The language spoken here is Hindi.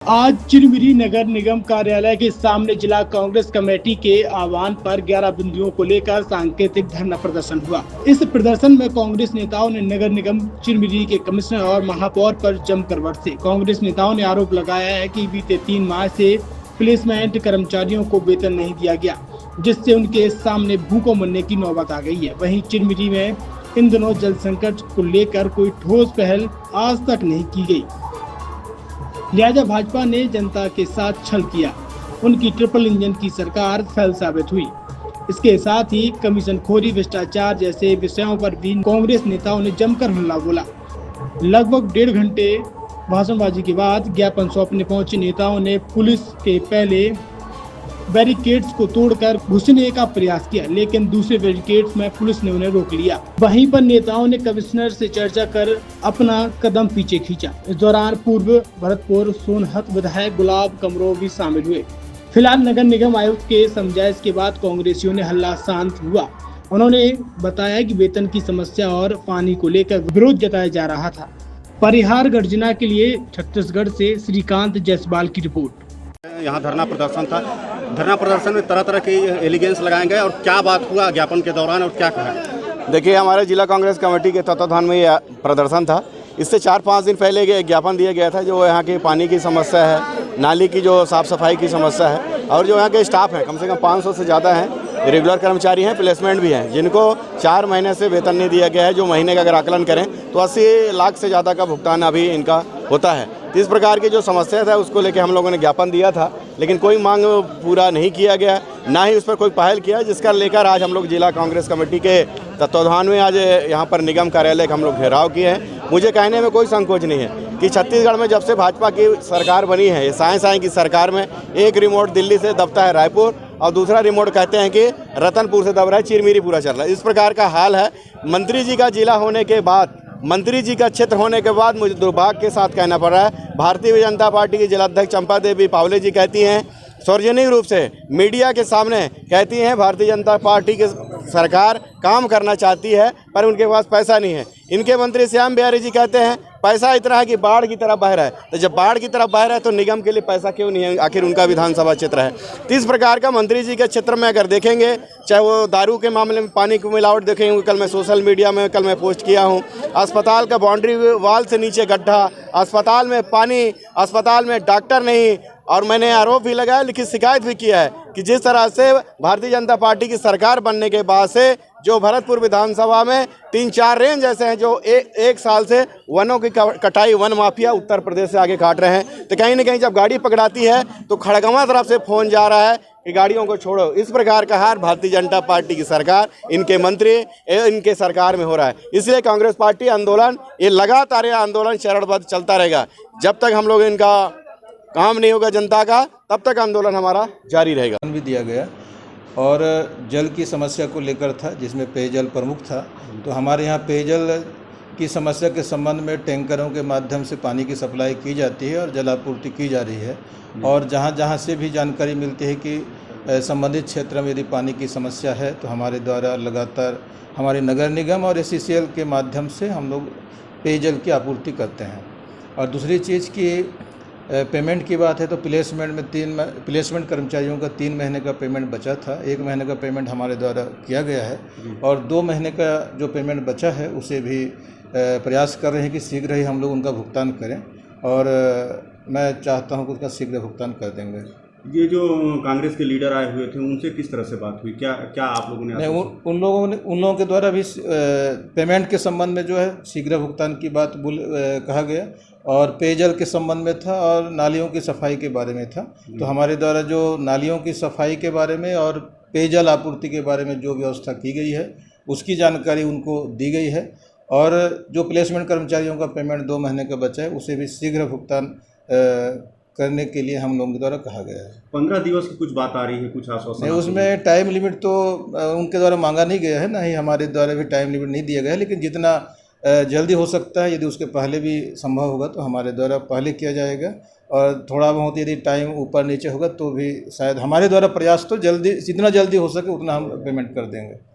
आज चिरमिरी नगर निगम कार्यालय के सामने जिला कांग्रेस कमेटी के आह्वान पर 11 बिंदुओं को लेकर सांकेतिक धरना प्रदर्शन हुआ। इस प्रदर्शन में कांग्रेस नेताओं ने नगर निगम चिरमिरी के कमिश्नर और महापौर पर जमकर बरसे। कांग्रेस नेताओं ने आरोप लगाया है कि बीते 3 माह से प्लेसमेंट कर्मचारियों को वेतन नहीं दिया गया, जिससे उनके सामने भूखों मरने की नौबत आ गई है। वहीं चिरमिरी में इन दिनों जल संकट को लेकर कोई ठोस पहल आज तक नहीं की गई, लिहाजा भाजपा ने जनता के साथ छल किया। उनकी ट्रिपल इंजन की सरकार फेल साबित हुई। इसके साथ ही कमीशन खोरी, भ्रष्टाचार जैसे विषयों पर भी कांग्रेस नेताओं ने जमकर हल्ला बोला। लगभग 1.5 घंटे भाषणबाजी के बाद ज्ञापन सौंपने पहुंचे नेताओं ने पुलिस के पहले बैरिकेड्स को तोड़कर घुसने का प्रयास किया, लेकिन दूसरे बैरिकेड्स में पुलिस ने उन्हें रोक लिया। वहीं पर नेताओं ने कमिश्नर से चर्चा कर अपना कदम पीछे खींचा। इस दौरान पूर्व भरतपुर सोनहत विधायक गुलाब कमरो भी शामिल हुए। फिलहाल नगर निगम आयुक्त के समझाइश के बाद कांग्रेसियों ने हल्ला शांत हुआ। उन्होंने बताया कि वेतन की समस्या और पानी को लेकर विरोध जताया जा रहा था। परिहार गर्जना के लिए छत्तीसगढ़ से श्रीकांत जायसवाल की रिपोर्ट। यहाँ धरना प्रदर्शन था। धरना प्रदर्शन में तरह तरह के एलिगेंस लगाए गए और क्या बात हुआ ज्ञापन के दौरान और क्या कहा? देखिए, हमारे जिला कांग्रेस कमेटी के तत्वाधान में ये प्रदर्शन था। इससे 4-5 दिन पहले एक ज्ञापन दिया गया था। जो यहाँ की पानी की समस्या है, नाली की जो साफ़ सफाई की समस्या है, और जो यहाँ के स्टाफ हैं कम से कम 500 से ज़्यादा हैं, रेगुलर कर्मचारी हैं, प्लेसमेंट भी हैं, जिनको 4 महीने से वेतन नहीं दिया गया है। जो महीने का अगर आकलन करें तो 80 लाख से ज़्यादा का भुगतान अभी इनका होता है। तो इस प्रकार की जो समस्या था उसको लेकर हम लोगों ने ज्ञापन दिया था, लेकिन कोई मांग पूरा नहीं किया गया, ना ही उस पर कोई पहल किया, जिसका लेकर आज हम लोग जिला कांग्रेस कमेटी के तत्वाधान में आज यहाँ पर निगम कार्यालय का हम लोग घेराव किए हैं। मुझे कहने में कोई संकोच नहीं है कि छत्तीसगढ़ में जब से भाजपा की सरकार बनी है, ये साएं की सरकार में एक रिमोट दिल्ली से दबता है रायपुर और दूसरा रिमोट कहते हैं कि रतनपुर से दब रहा है, चिरमिरी पूरा चल रहा है। इस प्रकार का हाल है। मंत्री जी का जिला होने के बाद, मंत्री जी का क्षेत्र होने के बाद मुझे दुर्भाग्य के साथ कहना पड़ रहा है, भारतीय जनता पार्टी की जिलाध्यक्ष चंपा देवी पावले जी कहती हैं सार्वजनिक रूप से मीडिया के सामने कहती हैं भारतीय जनता पार्टी की सरकार काम करना चाहती है पर उनके पास पैसा नहीं है। इनके मंत्री श्याम बिहारी जी कहते हैं पैसा इतना है कि बाढ़ की तरफ बह रहा है। तो जब बाढ़ की तरफ बह रहा है तो निगम के लिए पैसा क्यों नहीं है? आखिर उनका विधानसभा क्षेत्र है। तो इस प्रकार का मंत्री जी के क्षेत्र में अगर देखेंगे, चाहे वो दारू के मामले में पानी की मिलावट देखेंगे, कल मैं सोशल मीडिया में कल मैं पोस्ट किया हूँ, अस्पताल का बाउंड्री वाल से नीचे गड्ढा, अस्पताल में पानी, अस्पताल में डॉक्टर नहीं, और मैंने आरोप भी लगाया, लिखित शिकायत भी किया है कि जिस तरह से भारतीय जनता पार्टी की सरकार बनने के बाद से जो भरतपुर विधानसभा में 3-4 रेंज ऐसे हैं जो एक साल से वनों की कटाई वन माफिया उत्तर प्रदेश से आगे काट रहे हैं। तो कहीं ना कहीं जब गाड़ी पकड़ाती है तो खड़गवां तरफ से फ़ोन जा रहा है कि गाड़ियों को छोड़ो। इस प्रकार का हाल भारतीय जनता पार्टी की सरकार, इनके मंत्री, इनके सरकार में हो रहा है। इसलिए कांग्रेस पार्टी आंदोलन, ये लगातार ये आंदोलन चरणबद्ध चलता रहेगा। जब तक हम लोग इनका काम नहीं होगा जनता का, तब तक आंदोलन हमारा जारी रहेगा। भी दिया गया और जल की समस्या को लेकर था, जिसमें पेयजल प्रमुख था। तो हमारे यहाँ पेयजल की समस्या के संबंध में टैंकरों के माध्यम से पानी की सप्लाई की जाती है और जल आपूर्ति की जा रही है। और जहाँ जहाँ से भी जानकारी मिलती है कि संबंधित क्षेत्र में यदि पानी की समस्या है तो हमारे द्वारा लगातार हमारे नगर निगम और SCCL के माध्यम से हम लोग पेयजल की आपूर्ति करते हैं। और दूसरी चीज़ की पेमेंट की बात है तो प्लेसमेंट कर्मचारियों का 3 महीने का पेमेंट बचा था। 1 महीने का पेमेंट हमारे द्वारा किया गया है और 2 महीने का जो पेमेंट बचा है उसे भी प्रयास कर रहे हैं कि शीघ्र ही हम लोग उनका भुगतान करें, और मैं चाहता हूं कि उसका शीघ्र भुगतान कर देंगे। ये जो कांग्रेस के लीडर आए हुए थे उनसे किस तरह से बात हुई? क्या आप लोगों ने? उन लोगों के द्वारा भी पेमेंट के संबंध में जो है शीघ्र भुगतान की बात कहा गया, और पेयजल के संबंध में था और नालियों की सफाई के बारे में था। तो हमारे द्वारा जो नालियों की सफाई के बारे में और पेयजल आपूर्ति के बारे में जो व्यवस्था की गई है उसकी जानकारी उनको दी गई है, और जो प्लेसमेंट कर्मचारियों का पेमेंट 2 महीने का बचा है उसे भी शीघ्र भुगतान करने के लिए हम लोगों के द्वारा कहा गया है। 15 दिवस की कुछ बात आ रही है, कुछ आश्वासन? नहीं, उसमें टाइम लिमिट तो उनके द्वारा मांगा नहीं गया है, ना ही हमारे द्वारा भी टाइम लिमिट नहीं दिया गया है। लेकिन जितना जल्दी हो सकता है, यदि उसके पहले भी संभव होगा तो हमारे द्वारा पहले किया जाएगा, और थोड़ा बहुत यदि टाइम ऊपर नीचे होगा तो भी शायद हमारे द्वारा प्रयास तो जल्दी, जितना जल्दी हो सके उतना हम पेमेंट कर देंगे।